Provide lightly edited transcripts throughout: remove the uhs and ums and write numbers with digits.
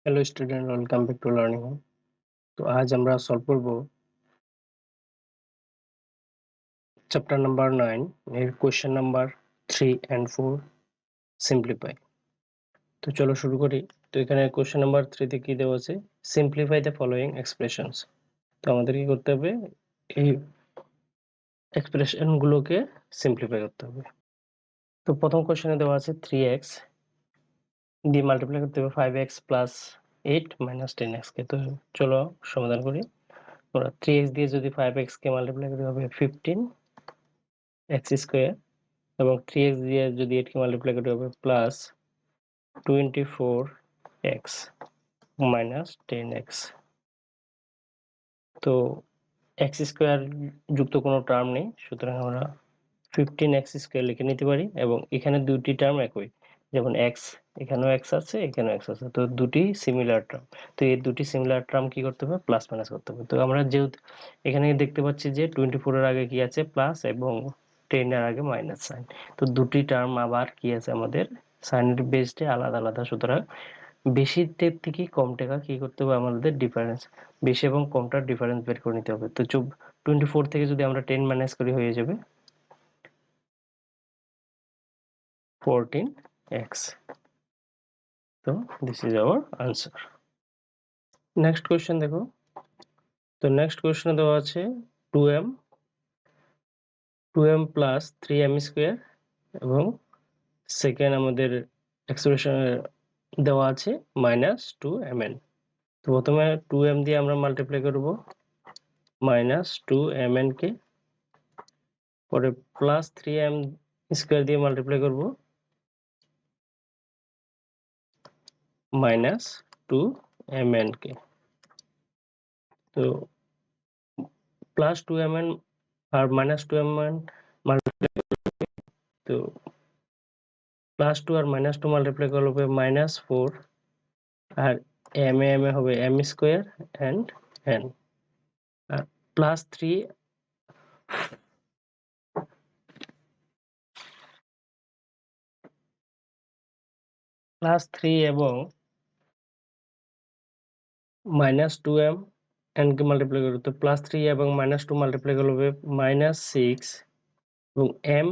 Hello student, welcome back to learning home. तो आज আমরা সলভ করব চ্যাপ্টার নাম্বার 9 এর কোশ্চেন নাম্বার 3 এন্ড 4 সিম্পলিফাই। তো চলো শুরু করি। তো এখানে কোশ্চেন নাম্বার 3 তে কি দেওয়া আছে, সিম্পলিফাই দ্য ফলোইং এক্সপ্রেশনস। তো আমাদের কি করতে হবে, এই এক্সপ্রেশন গুলোকে সিম্পলিফাই করতে হবে। তো প্রথম কোশ্চেনে দেওয়া আছে 3x দিয়ে মাল্টিপ্লাই করতে হবে 5x প্লাস 8 মাইনাস 10x কে। তো চলো সমাধান করি। আমরা 3x দিয়ে যদি 5x কে মাল্টিপ্লাই করি হবে 15x স্কয়ার, এবং 3x দিয়ে যদি 8 কে মাল্টিপ্লাই করি হবে প্লাস 24x মাইনাস 10x। তো x স্কয়ার যুক্ত কোনো টার্ম নেই, সুতরাং আমরা 15x স্কয়ার লিখে নিতে পারি, এবং এখানে দুটি টার্ম একই, যেমন x এখানেও x আছে এখানেও x আছে, তো দুটি সিমিলার টার্ম। তো এই দুটি সিমিলার টার্ম কি করতে হবে, প্লাস মাইনাস করতে হবে। তো আমরা যেহেতু এখানে দেখতে পাচ্ছি যে 24 এর আগে কি আছে, প্লাস, এবং 10 এর আগে মাইনাস সাইন। তো দুটি টার্ম আবার কি আছে, আমাদের সাইনের বেসডে আলাদা আলাদা, সুতরাং বেশিরটার থেকে কমটা কি করতে হবে, আমাদের ডিফারেন্স, বেশি এবং কমটার ডিফারেন্স বের করে নিতে হবে। তো 24 থেকে যদি আমরা 10 মাইনাস করি হয়ে যাবে 14x। তো this is our answer. Next question দেখো। তো নেক্সট কোয়েশ্চেনে দেওয়া আছে 2m প্লাস 3m স্কোয়ার, এবং সেকেন্ড আমাদের এক্সপ্রেশন দেওয়া আছে মাইনাস 2mn। তো প্রথমে 2m দিয়ে আমরা মাল্টিপ্লাই করব মাইনাস 2mn কে, পরে প্লাস 3m স্কোয়ার দিয়ে মাল্টিপ্লাই করব মাইনাস 2mn কে। তো প্লাস 2mn আর মাইনাস 2mn মাল্টিপ্লাই, তো প্লাস 2 আর মাইনাস 2 মাল্টিপ্লাই করলে হবে মাইনাস 4, আর m এ হবে m স্কোয়ার এন্ড n, আর প্লাস 3 এবং মাইনাস 2m n কে মাল্টিপ্লাই করবে, তো প্লাস 3 এবং মাইনাস 2 মাল্টিপ্লাই করলে হবে মাইনাস 6, এবং m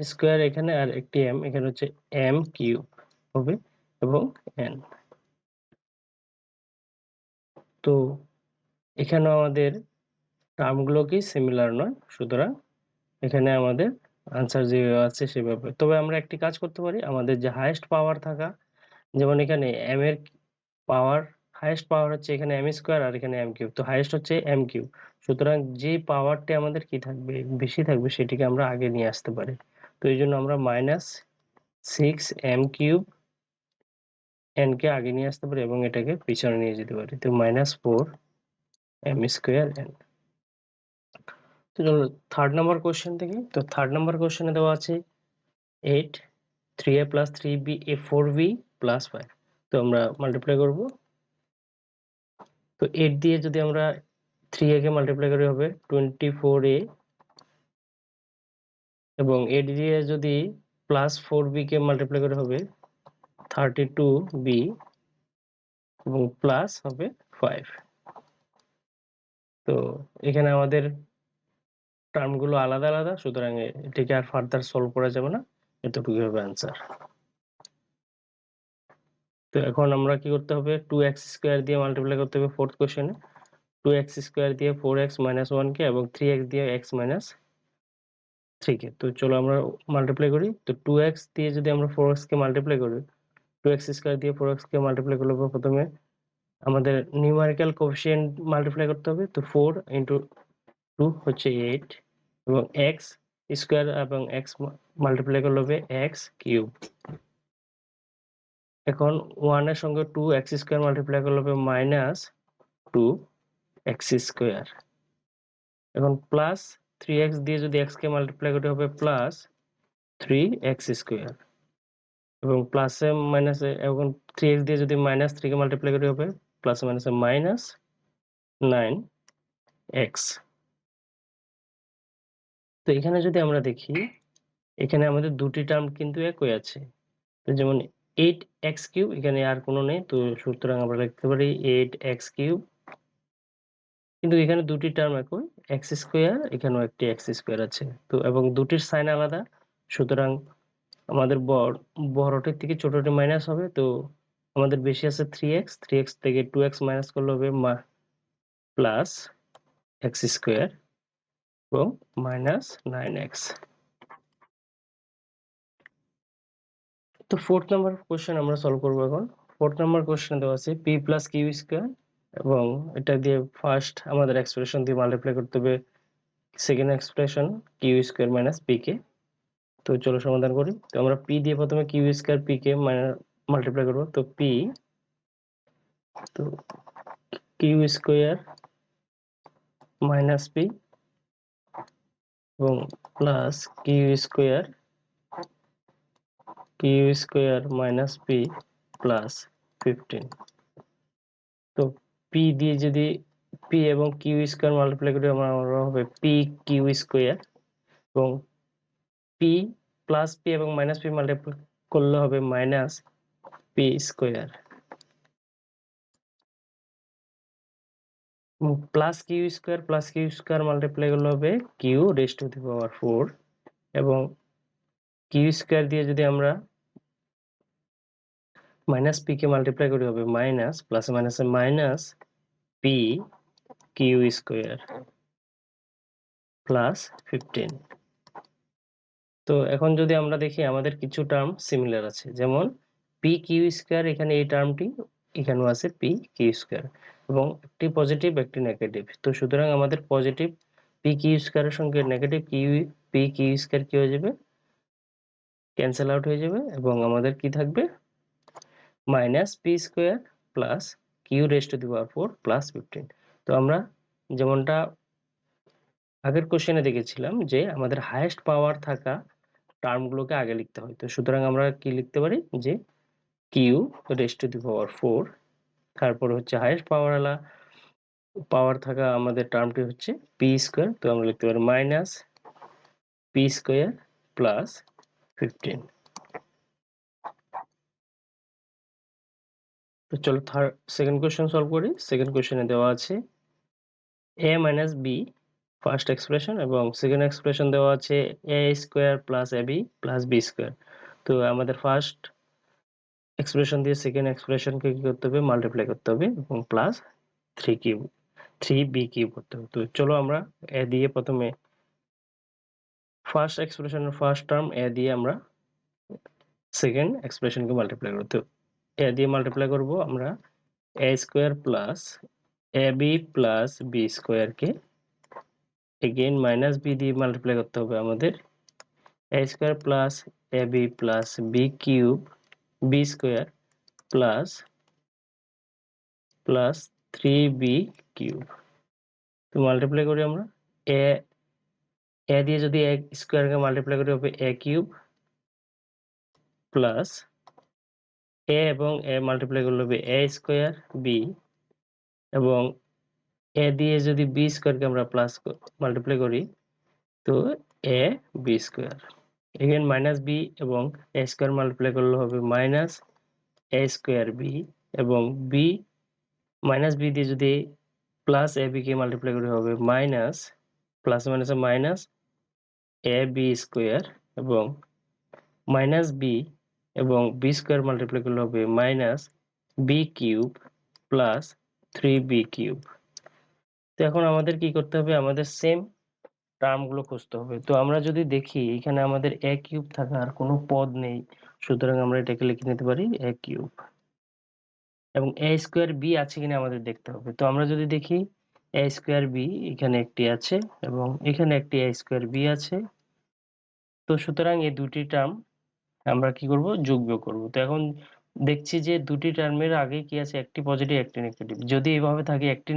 স্কোয়ার এখানে আর একটি m এখানে হচ্ছে m কিউব হবে, এবং n। তো এখানে আমাদের টার্মগুলো কি সিমিলার নয়, সুতরাং এখানে আমাদের আনসার যেভাবে আছে সেভাবে। তবে আমরা একটি কাজ করতে পারি, আমাদের যে হাইয়েস্ট পাওয়ার থাকা, যেমন এখানে m এর পাওয়ার, হাইয়েস্ট পাওয়ার হচ্ছে এখানে m স্কয়ার আর এখানে m কিউব, তো হাইয়েস্ট হচ্ছে m কিউব, সুতরাং যে পাওয়ারটি আমাদের কি থাকবে, বেশি থাকবে, সেটিকে আমরা আগে নিয়ে আসতে পারি। তো এই জন্য আমরা মাইনাস 6m কিউব n কে আগে নিয়ে আসতে পারি, এবং এটাকে পিছনে নিয়ে যেতে পারি। তো মাইনাস 4m স্কয়ার n। তো চলো থার্ড নাম্বার কোশ্চেন দেখি। তো থার্ড নাম্বার কোশ্চেনে দেওয়া আছে 8 3a plus 3b 4b plus 5। তো আমরা মাল্টিপ্লাই করব। তো 8 দিয়ে যদি আমরা 3a কে মাল্টিপ্লাই করি হবে 24a, এবং 8 দিয়ে যদি প্লাস 4b কে মাল্টিপ্লাই করি হবে 32b, এবং প্লাস হবে 5। তো এখানে আমাদের টার্মগুলো আলাদা আলাদা, সুতরাং এটাকে আর ফার্দার সলভ করা যাবে না, এতটুকুই হবে আনসার। তো এখন আমরা কি করতে হবে, 2x স্কয়ার দিয়ে মাল্টিপ্লাই করতে হবে ফোর্থ কোশ্চেনে, 2x স্কয়ার দিয়ে 4x মাইনাস 1 কে, এবং 3x দিয়ে x মাইনাস 3 কে। তো চলো আমরা মাল্টিপ্লাই করি। তো 2x দিয়ে যদি আমরা 4x কে মাল্টিপ্লাই করি, 2x স্কয়ার দিয়ে 4x কে মাল্টিপ্লাই করলে প্রথমে আমাদের নিউমেরিক্যাল কোএফিসিয়েন্ট মাল্টিপ্লাই করতে হবে। তো 4 ইনটু 2 হচ্ছে 8, এবং x স্কয়ার এবং x মাল্টিপ্লাই করলে হবে x কিউব। এখন 1 এর সঙ্গে 2x স্কয়ার মাল্টিপ্লাই করলে হবে মাইনাস 2x স্কয়ার। এখন প্লাস 3x দিয়ে যদি x কে মাল্টিপ্লাই করতে হবে প্লাস 3x স্কয়ার, এবং প্লাসে মাইনাসে, এবং 3x দিয়ে যদি মাইনাস 3 কে মাল্টিপ্লাই করতে হবে প্লাসে মাইনাসে মাইনাস 9x। তো এখানে যদি আমরা দেখি, এখানে আমাদের দুটি টার্ম কিন্তু একই আছে। তো যেমন 8x³ এখানে আর কোনো নেই, তো সুতরাং আমরা লিখতে পারি 8x³ কিন্তু এখানে দুটি টার্ম একই, x², এখানেও একটি x² আছে, তো এবং দুটির সাইন আলাদা, সুতরাং আমাদের বড়টির থেকে ছোটটি মাইনাস হবে, তো আমাদের বেশি আছে 3x, 3x থেকে 2x মাইনাস করলে হবে প্লাস x² এবং মাইনাস 9x। তো 4th নাম্বার কোশ্চেন আমরা সলভ করবো এখন। 4th নাম্বার কোশ্চেন দেওয়া আছে p প্লাস q² এবং এটা দিয়ে ফার্স্ট আমাদের এক্সপ্রেশন দিয়ে মাল্টিপ্লাই করতে হবে second expression q² minus p কে। তো চলো সমাধান করি। তো আমরা p দিয়ে প্রথমে q² p কে মাল্টিপ্লাই করবো, তো p, তো q² মাইনাস p এবং plus q² minus p plus 15। তো p দিয়ে যদি p এবং q² মাল্টিপ্লাই করি আমরা হবে p/q² এবং p প্লাস p এবং মাইনাস p মাল্টিপ্লাই করলে হবে minus p² plus q² multiply করলে হবে q⁴ এবং q² দিয়ে যদি আমরা মাইনাস p কে মাল্টিপ্লাই করি হবে মাইনাস প্লাস মাইনাসে মাইনাস p/q² প্লাস 15। তো এখন যদি আমরা দেখি আমাদের কিছু টার্ম সিমিলার আছে, যেমন p/q² এখানে এই টার্মটি এখানেও আছে p/q² এবং একটি পজিটিভ একটি নেগেটিভ, তো সুতরাং আমাদের পজিটিভ p/q² এর সঙ্গে নেগেটিভ p/q² কি হয়ে যাবে, ক্যান্সেল আউট হয়ে যাবে এবং আমাদের কি থাকবে minus p² plus q⁴ plus 15। তো আমরা যেমনটা আগের কোশ্চেনে দেখেছিলাম যে আমাদের হাইয়েস্ট পাওয়ার থাকা টার্মগুলোকে আগে লিখতে হয়, তো সুতরাং আমরা কি লিখতে পারি যে q⁴, তারপর হচ্ছে হাইয়েস্ট পাওয়ার থাকা আমাদের টার্মটি হচ্ছে p², তো আমরা লিখতে পারি মাইনাস p² প্লাস 15। তো চলো সেকেন্ড কোশ্চেন সলভ করি। সেকেন্ড কোশ্চেনে দেওয়া আছে a minus b first expression এবং সেকেন্ড এক্সপ্রেশন দেওয়া আছে a² plus ab plus b²। তো আমাদের ফার্স্ট এক্সপ্রেশন দিয়ে সেকেন্ড এক্সপ্রেশনকে কি করতে হবে, মাল্টিপ্লাই করতে হবে এবং প্লাস 3b³ করতে হবে। তো চলো আমরা a দিয়ে প্রথমে ফার্স্ট এক্সপ্রেশনের ফার্স্ট টার্ম a দিয়ে আমরা সেকেন্ড এক্সপ্রেশনকে মাল্টিপ্লাই করব। তো a দিয়ে মাল্টিপ্লাই করব আমরা a² plus ab plus b² কে এগেইন মাইনাস b দিয়ে মাল্টিপ্লাই করতে হবে আমাদের a² plus ab plus b² plus 3b³। তো মাল্টিপ্লাই করি আমরা a দিয়ে যদি a স্কয়ারকে মাল্টিপ্লাই করি হবে a³ প্লাস a এবং a মাল্টিপ্লাই করলে হবে a² b এবং a দিয়ে যদি b² কে আমরা প্লাস মাল্টিপ্লাই করি তো ab²। এগেইন মাইনাস b এবং a² মাল্টিপ্লাই করলে হবে মাইনাস a² b এবং b মাইনাস b দিয়ে যদি প্লাস ab কে মাল্টিপ্লাই করি হবে মাইনাস প্লাস মাইনাসে মাইনাস ab² এবং মাইনাস b এবং b² মাল্টিপ্লাই করলে হবে মাইনাস b³ প্লাস 3b³। তো এখন আমাদের কি করতে হবে, আমাদের সেম টার্মগুলো খুঁজতে হবে। তো আমরা যদি দেখি এখানে আমাদের a³ থাকার কোনো পদ নেই, সুতরাং আমরা এটাকে লিখে নিতে পারি a³ এবং a² b আছে কিনা আমাদের দেখতে হবে। তো আমরা যদি দেখি a² b এখানে একটি আছে এবং এখানে একটি a² b আছে, তো সুতরাং এই দুটি টার্ম আমরা কি করব, যোগ বিয়োগ করব। তো এখন দেখছি যে দুটি টার্মের আগে কি আছে, একটি পজিটিভ একটি নেগেটিভ। যদি এভাবে থাকে একটি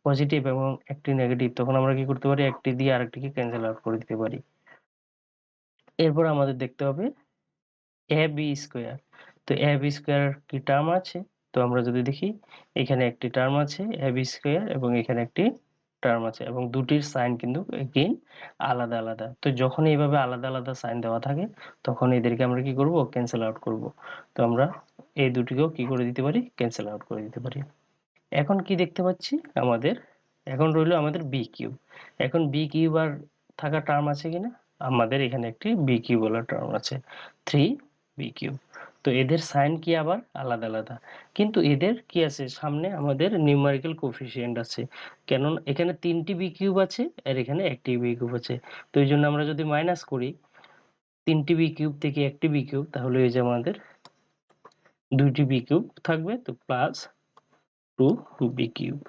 পজিটিভ এবং একটি নেগেটিভ, তখন আমরা কি করতে পারি, একটি দিয়ে আরেকটিকে ক্যান্সেল আউট করে দিতে পারি। এরপর আমাদের দেখতে হবে ab²। তো ab² কি টার্ম আছে, তো আমরা যদি দেখি এখানে একটি টার্ম আছে ab² এবং এখানে একটি টার্ম আছে এবং দুটির সাইন কিন্তু এগেইন আলাদা আলাদা। তো যখন এইভাবে আলাদা আলাদা সাইন দেওয়া থাকে তখন এদেরকে আমরা কি করব, ক্যান্সেল আউট করব। তো আমরা এই দুটিকেও কি করে দিতে পারি, ক্যান্সেল আউট করে দিতে পারি। এখন কি দেখতে পাচ্ছি আমাদের, এখন রইল আমাদের বি কিউব। এখন বি কিউব আর থাকা টার্ম আছে কিনা, আমাদের এখানে একটি বি কিউব বলা টার্ম আছে, 3 বি কিউব। তো এদের সাইন কি আবার আলাদা আলাদা, কিন্তু এদের কি আছে, সামনে আমাদের নিউমারিক্যাল কোফিসিয়েন্ট আছে, কেন এখানে 3টি বি কিউব আছে আর এখানে একটি বি কিউব আছে। তো এই জন্য আমরা যদি মাইনাস করি 3টি বি কিউব থেকে একটি বি কিউব, তাহলে এই যে আমাদের 2টি বি কিউব থাকবে, তো প্লাস 2 বি কিউব।